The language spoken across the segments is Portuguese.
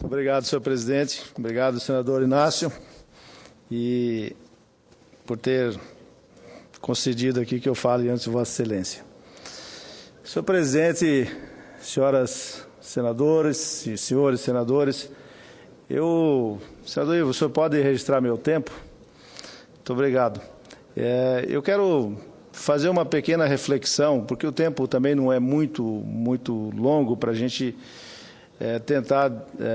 Muito obrigado, senhor presidente. Obrigado, senador Inácio, e por ter concedido aqui que eu fale antes de Vossa Excelência. Senhor presidente, senhoras senadoras e senhores senadores, senador Ivo, o senhor pode registrar meu tempo? Muito obrigado. Eu quero fazer uma pequena reflexão, porque o tempo também não é muito longo para a gente tentar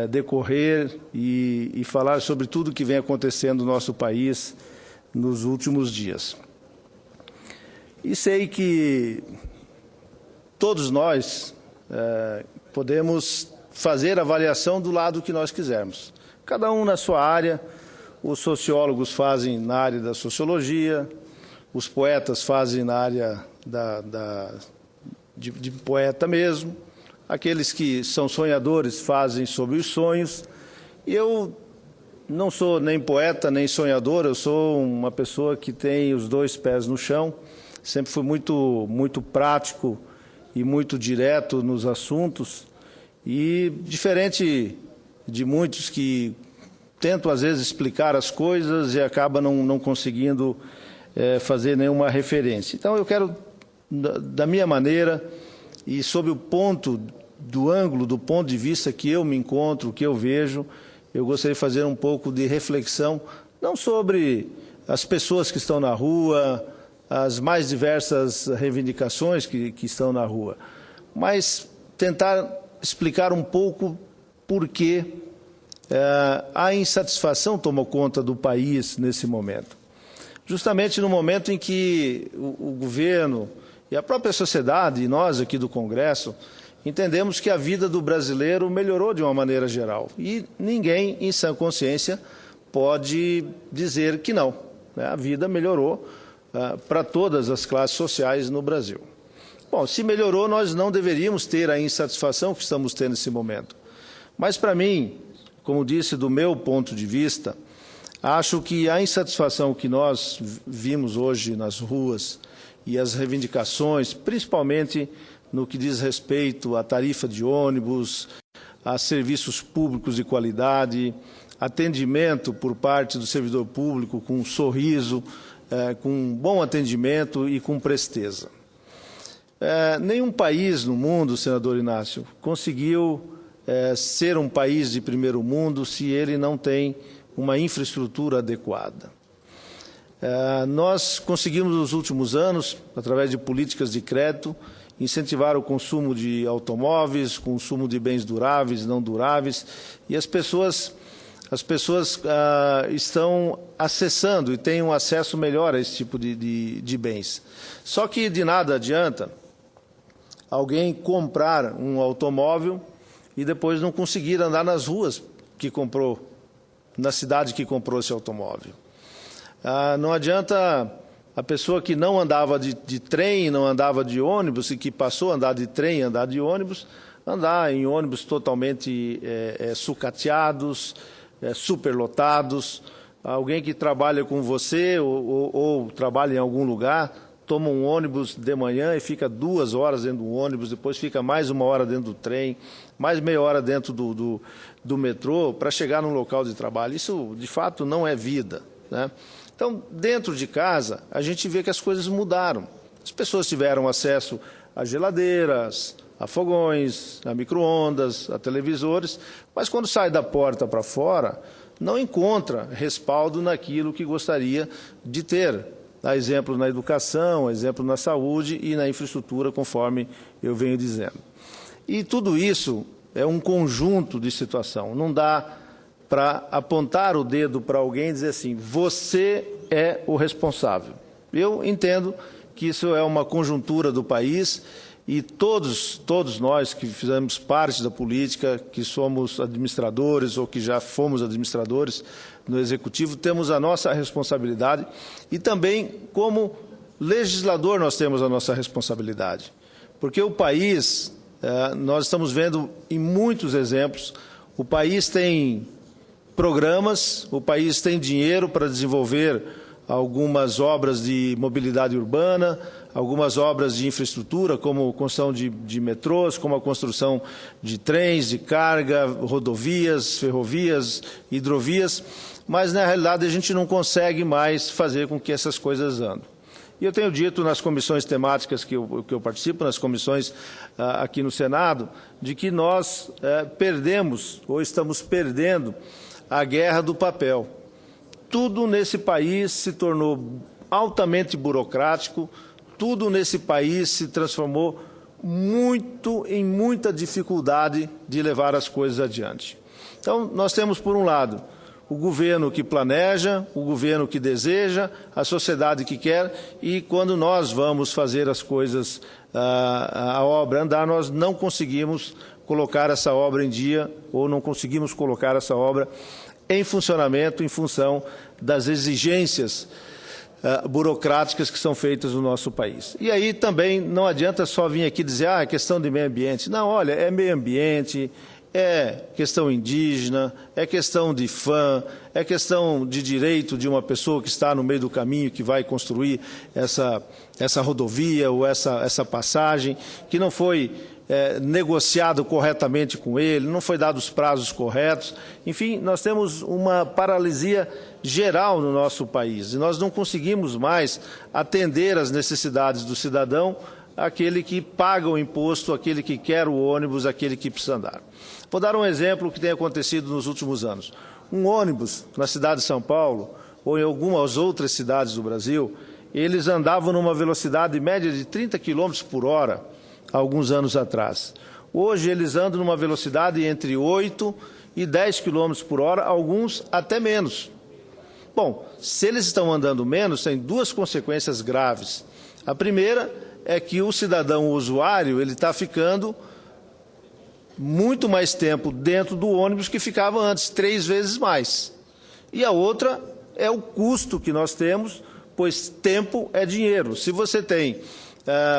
decorrer e falar sobre tudo que vem acontecendo no nosso país nos últimos dias. E sei que todos nós podemos fazer avaliação do lado que nós quisermos. Cada um na sua área, os sociólogos fazem na área da sociologia, os poetas fazem na área de poeta mesmo, aqueles que são sonhadores fazem sobre os sonhos. E eu não sou nem poeta nem sonhador, eu sou uma pessoa que tem os dois pés no chão, sempre fui muito prático e muito direto nos assuntos, e diferente de muitos que tentam às vezes explicar as coisas e acabam não conseguindo fazer nenhuma referência. Então eu quero, da minha maneira e sob o ponto do ponto de vista que eu me encontro, que eu vejo, eu gostaria de fazer um pouco de reflexão, não sobre as pessoas que estão na rua, as mais diversas reivindicações que estão na rua, mas tentar explicar um pouco por que a insatisfação tomou conta do país nesse momento. Justamente no momento em que o governo e a própria sociedade, e nós aqui do Congresso, entendemos que a vida do brasileiro melhorou de uma maneira geral. E ninguém, em sã consciência, pode dizer que não, né? A vida melhorou para todas as classes sociais no Brasil. Bom, se melhorou, nós não deveríamos ter a insatisfação que estamos tendo nesse momento. Mas, para mim, como disse, do meu ponto de vista, acho que a insatisfação que nós vimos hoje nas ruas e as reivindicações, principalmente no que diz respeito à tarifa de ônibus, a serviços públicos de qualidade, atendimento por parte do servidor público com um sorriso, com um bom atendimento e com presteza. Nenhum país no mundo, senador Inácio, conseguiu ser um país de primeiro mundo se ele não tem uma infraestrutura adequada. Nós conseguimos nos últimos anos, através de políticas de crédito, incentivar o consumo de automóveis, consumo de bens duráveis, não duráveis, e as pessoas estão acessando e têm um acesso melhor a esse tipo de bens. Só que de nada adianta alguém comprar um automóvel e depois não conseguir andar nas ruas que comprou, na cidade que comprou esse automóvel. Não adianta a pessoa que não andava de trem, não andava de ônibus, e que passou a andar de trem, andar de ônibus, andar em ônibus totalmente sucateados, superlotados. Alguém que trabalha com você ou trabalha em algum lugar, toma um ônibus de manhã e fica 2 horas dentro do ônibus, depois fica mais 1 hora dentro do trem, mais meia hora dentro do metrô para chegar num local de trabalho. Isso, de fato, não é vida, né? Então, dentro de casa, a gente vê que as coisas mudaram. As pessoas tiveram acesso a geladeiras, a fogões, a micro-ondas, a televisores, mas quando sai da porta para fora, não encontra respaldo naquilo que gostaria de ter. A exemplo na educação, a exemplo na saúde e na infraestrutura, conforme eu venho dizendo. E tudo isso é um conjunto de situação. Não dá para apontar o dedo para alguém e dizer assim, você é o responsável. Eu entendo que isso é uma conjuntura do país e todos nós que fizemos parte da política, que somos administradores ou que já fomos administradores no Executivo, temos a nossa responsabilidade e também, como legislador, nós temos a nossa responsabilidade. Porque o país, nós estamos vendo em muitos exemplos, o país tem programas, o país tem dinheiro para desenvolver algumas obras de mobilidade urbana, algumas obras de infraestrutura, como a construção de metrôs, como a construção de trens, de carga, rodovias, ferrovias, hidrovias, mas na realidade a gente não consegue mais fazer com que essas coisas andem. E eu tenho dito nas comissões temáticas que eu participo, nas comissões aqui no Senado, de que nós perdemos, ou estamos perdendo, a guerra do papel. Tudo nesse país se tornou altamente burocrático, tudo nesse país se transformou em muita dificuldade de levar as coisas adiante. Então, nós temos, por um lado, o governo que planeja, o governo que deseja, a sociedade que quer, e quando nós vamos fazer as coisas, a obra andar, nós não conseguimos colocar essa obra em dia, ou não conseguimos colocar essa obra em funcionamento em função das exigências burocráticas que são feitas no nosso país. E aí também não adianta só vir aqui dizer, é questão de meio ambiente. Não, olha, é meio ambiente, é questão indígena, é questão de fã, é questão de direito de uma pessoa que está no meio do caminho, que vai construir essa rodovia ou essa passagem, que não foi negociado corretamente com ele, não foi dado os prazos corretos. Enfim, nós temos uma paralisia geral no nosso país e nós não conseguimos mais atender às necessidades do cidadão, aquele que paga o imposto, aquele que quer o ônibus, aquele que precisa andar. Vou dar um exemplo que tem acontecido nos últimos anos. Um ônibus na cidade de São Paulo, ou em algumas outras cidades do Brasil, eles andavam numa velocidade média de 30 km por hora, há alguns anos atrás. Hoje eles andam numa velocidade entre 8 e 10 km por hora, alguns até menos. Bom, se eles estão andando menos, tem duas consequências graves. A primeira é que o cidadão o usuário ele está ficando muito mais tempo dentro do ônibus que ficava antes, 3 vezes mais. E a outra é o custo que nós temos, pois tempo é dinheiro. Se você tem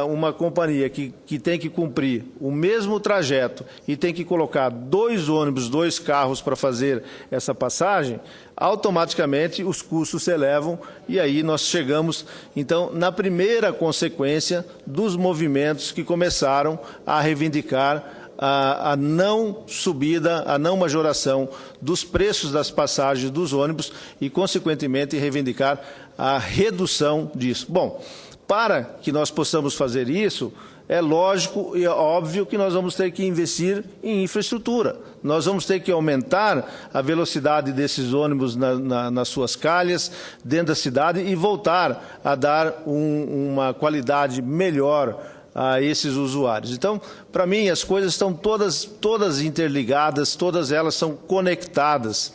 uma companhia que tem que cumprir o mesmo trajeto e tem que colocar 2 ônibus, 2 carros para fazer essa passagem, automaticamente os custos se elevam e aí nós chegamos, então, na primeira consequência dos movimentos que começaram a reivindicar a não subida, a não majoração dos preços das passagens dos ônibus e, consequentemente, reivindicar a redução disso. Bom, para que nós possamos fazer isso, é lógico e é óbvio que nós vamos ter que investir em infraestrutura. Nós vamos ter que aumentar a velocidade desses ônibus nas suas calhas, dentro da cidade, e voltar a dar uma qualidade melhor a esses usuários. Então, para mim, as coisas estão todas interligadas, todas elas são conectadas.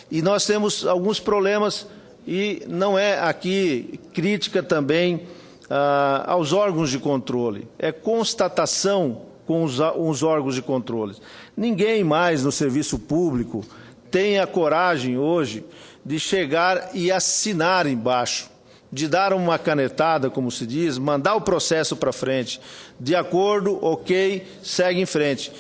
E nós temos alguns problemas, e não é aqui crítica também aos órgãos de controle, é constatação com os órgãos de controle. Ninguém mais no serviço público tem a coragem hoje de chegar e assinar embaixo, de dar uma canetada, como se diz, mandar o processo para frente, de acordo, ok, segue em frente.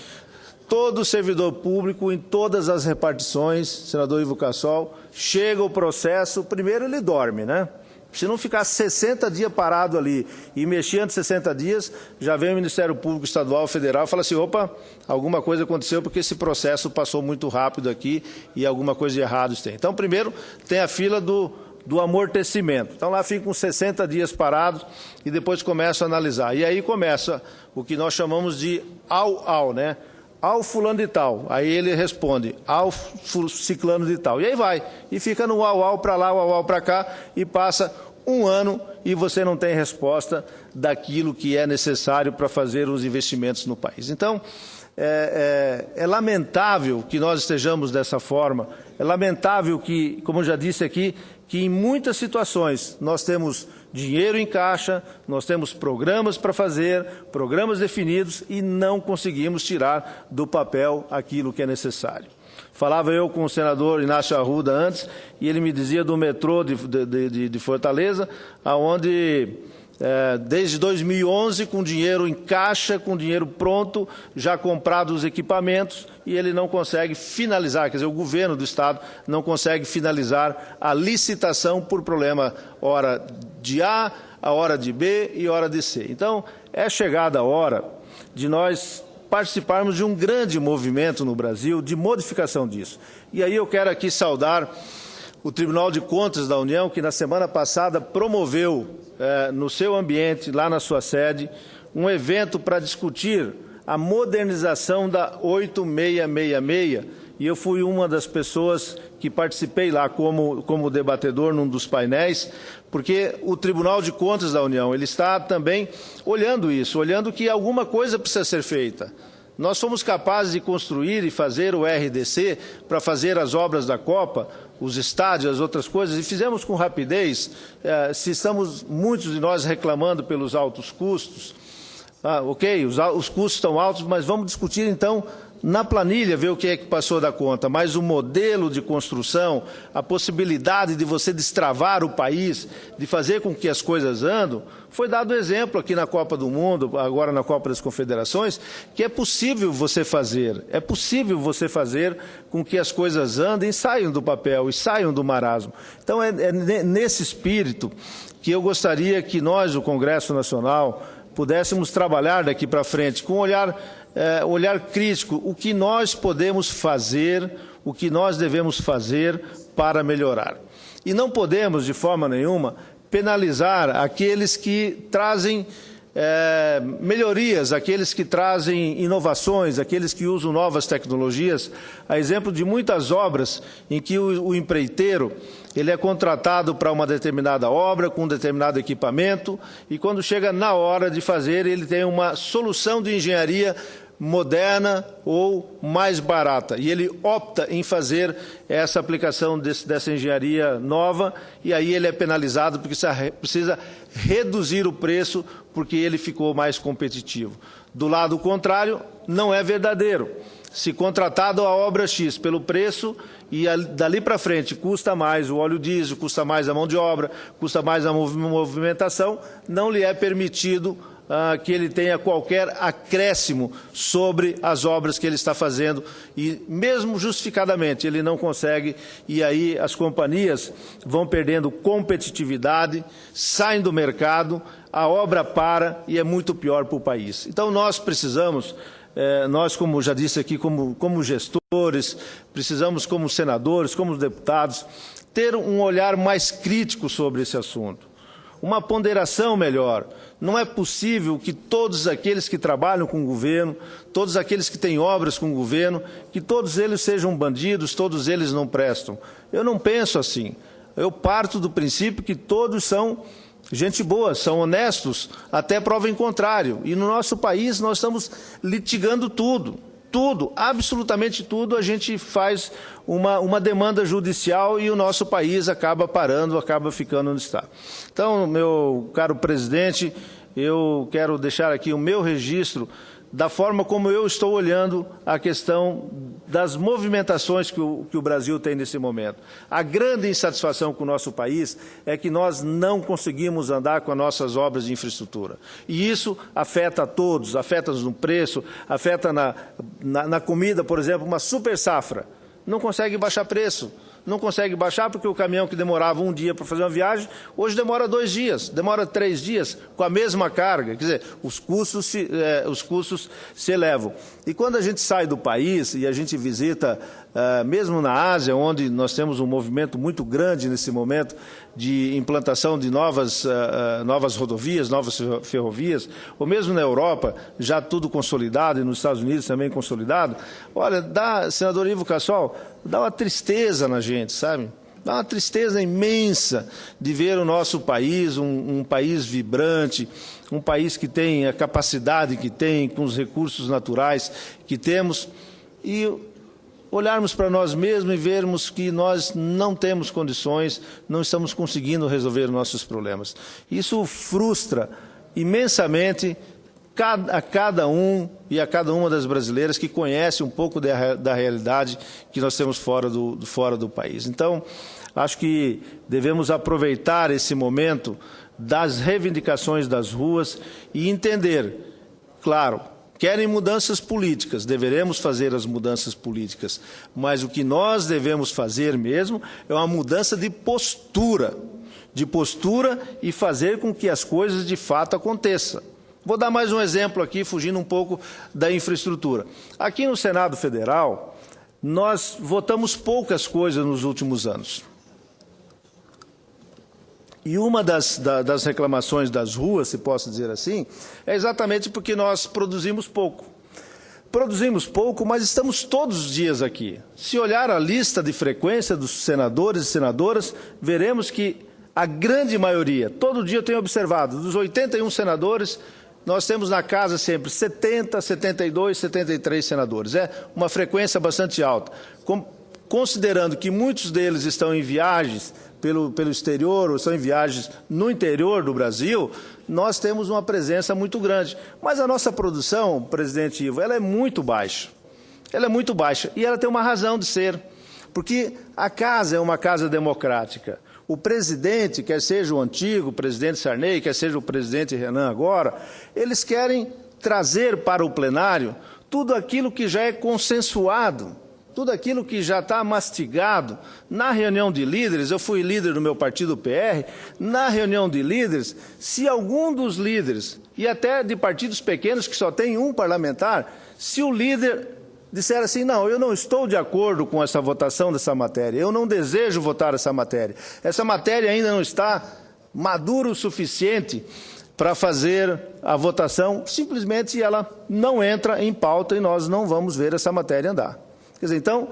Todo servidor público, em todas as repartições, senador Ivo Cassol, chega o processo, primeiro ele dorme, né? Se não ficar 60 dias parado ali e mexer antes de 60 dias, já vem o Ministério Público Estadual, Federal e fala assim, opa, alguma coisa aconteceu porque esse processo passou muito rápido aqui e alguma coisa de errado tem. Então, primeiro, tem a fila do amortecimento. Então, lá ficam 60 dias parados e depois começam a analisar. E aí começa o que nós chamamos de né? Ao fulano de tal. Aí ele responde, ao ciclano de tal. E aí vai. E fica no para lá, para cá, e passa um ano e você não tem resposta daquilo que é necessário para fazer os investimentos no país. Então, é lamentável que nós estejamos dessa forma. É lamentável que, como eu já disse aqui, que em muitas situações nós temos dinheiro em caixa, nós temos programas para fazer, programas definidos e não conseguimos tirar do papel aquilo que é necessário. Falava eu com o senador Inácio Arruda antes e ele me dizia do metrô de Fortaleza, onde desde 2011, com dinheiro em caixa, com dinheiro pronto, já comprado os equipamentos, e ele não consegue finalizar, quer dizer, o governo do Estado não consegue finalizar a licitação por problema hora de A, a hora de B e hora de C. Então, é chegada a hora de nós participarmos de um grande movimento no Brasil de modificação disso. E aí eu quero aqui saudar o Tribunal de Contas da União, que na semana passada promoveu, no seu ambiente, lá na sua sede, um evento para discutir a modernização da 8666, e eu fui uma das pessoas que participei lá como debatedor num dos painéis, porque o Tribunal de Contas da União ele está também olhando isso, olhando que alguma coisa precisa ser feita. Nós somos capazes de construir e fazer o RDC para fazer as obras da Copa, os estádios, as outras coisas, e fizemos com rapidez. Se estamos muitos de nós reclamando pelos altos custos, ok, os custos estão altos, mas vamos discutir então na planilha, ver o que é que passou da conta, mas o modelo de construção, a possibilidade de você destravar o país, de fazer com que as coisas andem, foi dado exemplo aqui na Copa do Mundo, agora na Copa das Confederações, que é possível você fazer com que as coisas andem e saiam do papel, e saiam do marasmo. Então é nesse espírito que eu gostaria que nós, o Congresso Nacional, pudéssemos trabalhar daqui para frente com olhar crítico, o que nós podemos fazer, o que nós devemos fazer para melhorar. E não podemos, de forma nenhuma, penalizar aqueles que trazem melhorias, aqueles que trazem inovações, aqueles que usam novas tecnologias. A exemplo de muitas obras em que o empreiteiro ele é contratado para uma determinada obra, com um determinado equipamento, e quando chega na hora de fazer, ele tem uma solução de engenharia moderna ou mais barata. E ele opta em fazer essa aplicação dessa engenharia nova, e aí ele é penalizado porque precisa reduzir o preço porque ele ficou mais competitivo. Do lado contrário, não é verdadeiro. Se contratado a obra X pelo preço, e dali para frente custa mais o óleo diesel, custa mais a mão de obra, custa mais a movimentação, não lhe é permitido que ele tenha qualquer acréscimo sobre as obras que ele está fazendo, e mesmo justificadamente ele não consegue, e aí as companhias vão perdendo competitividade, saem do mercado, a obra para e é muito pior para o país. Então nós precisamos, nós, como já disse aqui, como gestores, precisamos, como senadores, como deputados, ter um olhar mais crítico sobre esse assunto, uma ponderação melhor. Não é possível que todos aqueles que trabalham com o governo, todos aqueles que têm obras com o governo, que todos eles sejam bandidos, todos eles não prestam. Eu não penso assim. Eu parto do princípio que todos são gente boa, são honestos, até prova em contrário. E no nosso país nós estamos litigando tudo. Tudo, absolutamente tudo, a gente faz uma demanda judicial e o nosso país acaba parando, acaba ficando onde está. Então, meu caro presidente, eu quero deixar aqui o meu registro da forma como eu estou olhando a questão das movimentações que o Brasil tem nesse momento. A grande insatisfação com o nosso país é que nós não conseguimos andar com as nossas obras de infraestrutura. E isso afeta a todos, afeta-nos no preço, afeta na comida, por exemplo, uma super safra. Não consegue baixar preço. Não consegue baixar porque o caminhão que demorava um dia para fazer uma viagem, hoje demora 2 dias, demora 3 dias, com a mesma carga. Quer dizer, os custos se elevam. E quando a gente sai do país e a gente visita, mesmo na Ásia, onde nós temos um movimento muito grande nesse momento de implantação de novas rodovias, novas ferrovias, ou mesmo na Europa, já tudo consolidado, e nos Estados Unidos também consolidado, olha, senador Ivo Cassol, dá uma tristeza na gente, sabe? Dá uma tristeza imensa de ver o nosso país, um país vibrante, um país que tem a capacidade que tem, com os recursos naturais que temos, e olharmos para nós mesmos e vermos que nós não temos condições, não estamos conseguindo resolver nossos problemas. Isso frustra imensamente a cada um e a cada uma das brasileiras que conhece um pouco da realidade que nós temos fora do país. Então, acho que devemos aproveitar esse momento das reivindicações das ruas e entender, claro, querem mudanças políticas, deveremos fazer as mudanças políticas, mas o que nós devemos fazer mesmo é uma mudança de postura e fazer com que as coisas de fato aconteçam. Vou dar mais um exemplo aqui, fugindo um pouco da infraestrutura. Aqui no Senado Federal, nós votamos poucas coisas nos últimos anos. E uma das reclamações das ruas, se posso dizer assim, é exatamente porque nós produzimos pouco. Produzimos pouco, mas estamos todos os dias aqui. Se olhar a lista de frequência dos senadores e senadoras, veremos que a grande maioria, todo dia eu tenho observado, dos 81 senadores, nós temos na casa sempre 70, 72, 73 senadores. É uma frequência bastante alta. Considerando que muitos deles estão em viagens pelo exterior ou estão em viagens no interior do Brasil, nós temos uma presença muito grande. Mas a nossa produção, presidente Ivo, ela é muito baixa. Ela é muito baixa e ela tem uma razão de ser, porque a casa é uma casa democrática. O presidente, quer seja o antigo presidente Sarney, quer seja o presidente Renan agora, eles querem trazer para o plenário tudo aquilo que já é consensuado, tudo aquilo que já está mastigado. Na reunião de líderes, eu fui líder do meu partido PR, na reunião de líderes, se algum dos líderes, e até de partidos pequenos que só tem um parlamentar, se o líder disser assim, não, eu não estou de acordo com essa votação dessa matéria, eu não desejo votar essa matéria ainda não está madura o suficiente para fazer a votação, simplesmente ela não entra em pauta e nós não vamos ver essa matéria andar. Quer dizer, então,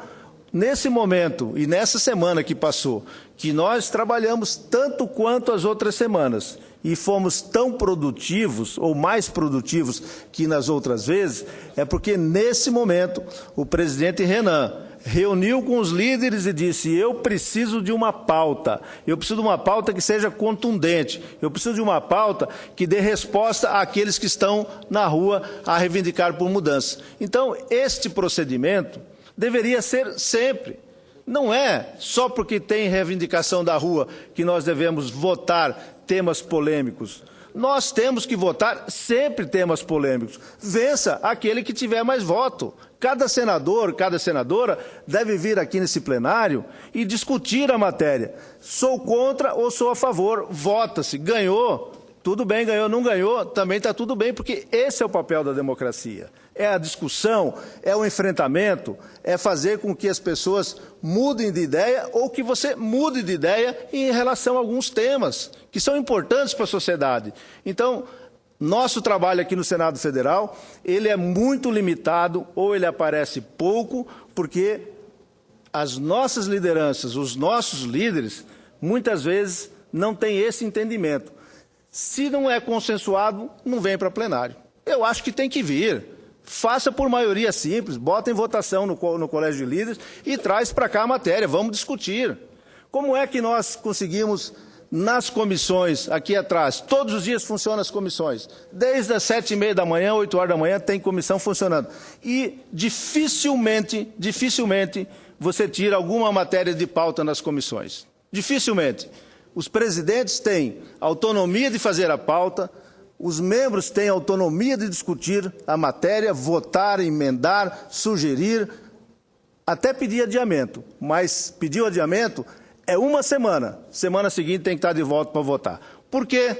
nesse momento e nessa semana que passou, que nós trabalhamos tanto quanto as outras semanas e fomos tão produtivos ou mais produtivos que nas outras vezes, é porque nesse momento o presidente Renan reuniu com os líderes e disse, eu preciso de uma pauta, eu preciso de uma pauta que seja contundente, eu preciso de uma pauta que dê resposta àqueles que estão na rua a reivindicar por mudança. Então, este procedimento deveria ser sempre. Não é só porque tem reivindicação da rua que nós devemos votar temas polêmicos. Nós temos que votar sempre temas polêmicos. Vença aquele que tiver mais voto. Cada senador, cada senadora deve vir aqui nesse plenário e discutir a matéria. Sou contra ou sou a favor? Vota-se. Ganhou? Tudo bem, ganhou. Não ganhou? Também está tudo bem, porque esse é o papel da democracia. É a discussão, é o enfrentamento, é fazer com que as pessoas mudem de ideia ou que você mude de ideia em relação a alguns temas que são importantes para a sociedade. Então, nosso trabalho aqui no Senado Federal, ele é muito limitado ou ele aparece pouco, porque as nossas lideranças, os nossos líderes, muitas vezes não têm esse entendimento. Se não é consensuado, não vem para plenário. Eu acho que tem que vir. Faça por maioria simples, bota em votação no Colégio de Líderes e traz para cá a matéria, vamos discutir. Como é que nós conseguimos, nas comissões, aqui atrás, todos os dias funcionam as comissões, desde as 7h30 da manhã, 8 horas da manhã, tem comissão funcionando. E dificilmente você tira alguma matéria de pauta nas comissões. Dificilmente. Os presidentes têm autonomia de fazer a pauta, os membros têm autonomia de discutir a matéria, votar, emendar, sugerir, até pedir adiamento. Mas pedir o adiamento é uma semana. Semana seguinte tem que estar de volta para votar. Porque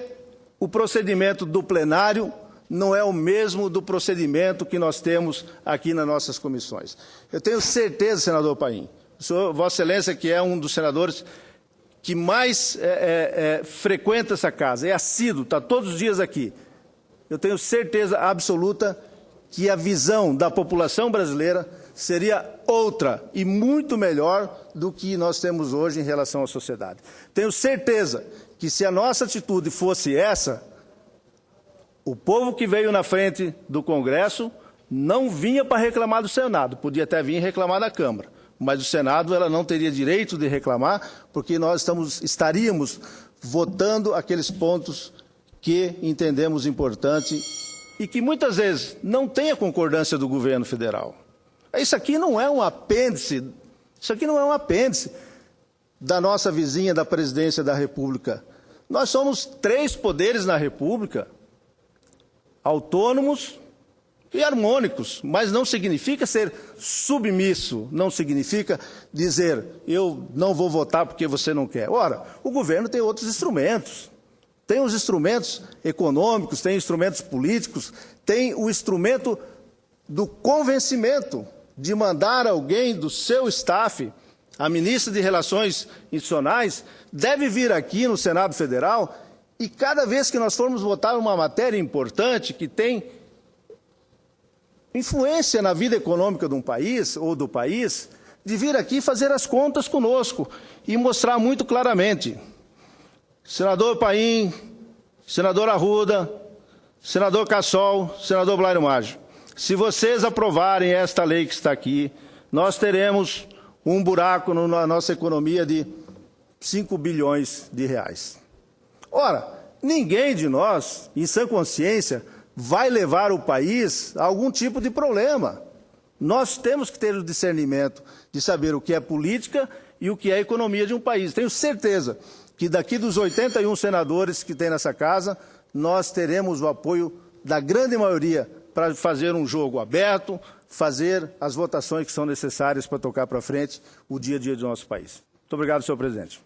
o procedimento do plenário não é o mesmo do procedimento que nós temos aqui nas nossas comissões. Eu tenho certeza, senador Paim, Vossa Excelência, que é um dos senadores que mais frequenta essa casa, é assíduo, está todos os dias aqui. Eu tenho certeza absoluta que a visão da população brasileira seria outra e muito melhor do que nós temos hoje em relação à sociedade. Tenho certeza que se a nossa atitude fosse essa, o povo que veio na frente do Congresso não vinha para reclamar do Senado, podia até vir reclamar da Câmara. Mas o Senado ela não teria direito de reclamar, porque nós estaríamos votando aqueles pontos que entendemos importante e que muitas vezes não tem a concordância do governo federal. Isso aqui não é um apêndice, da nossa vizinha da presidência da República. Nós somos 3 poderes na República, autônomos e harmônicos, mas não significa ser submisso, não significa dizer, eu não vou votar porque você não quer. Ora, o governo tem outros instrumentos. Tem os instrumentos econômicos, tem instrumentos políticos, tem o instrumento do convencimento de mandar alguém do seu staff, a ministra de Relações Institucionais, deve vir aqui no Senado Federal e cada vez que nós formos votar uma matéria importante que tem influência na vida econômica de um país ou do país, de vir aqui fazer as contas conosco e mostrar muito claramente. Senador Paim, senador Arruda, senador Cassol, senador Blairo Maggi, se vocês aprovarem esta lei que está aqui, nós teremos um buraco na nossa economia de 5 bilhões de reais. Ora, ninguém de nós, em sã consciência, vai levar o país a algum tipo de problema. Nós temos que ter o discernimento de saber o que é política e o que é economia de um país. Tenho certeza que daqui dos 81 senadores que tem nessa casa, nós teremos o apoio da grande maioria para fazer um jogo aberto, fazer as votações que são necessárias para tocar para frente o dia a dia do nosso país. Muito obrigado, senhor presidente.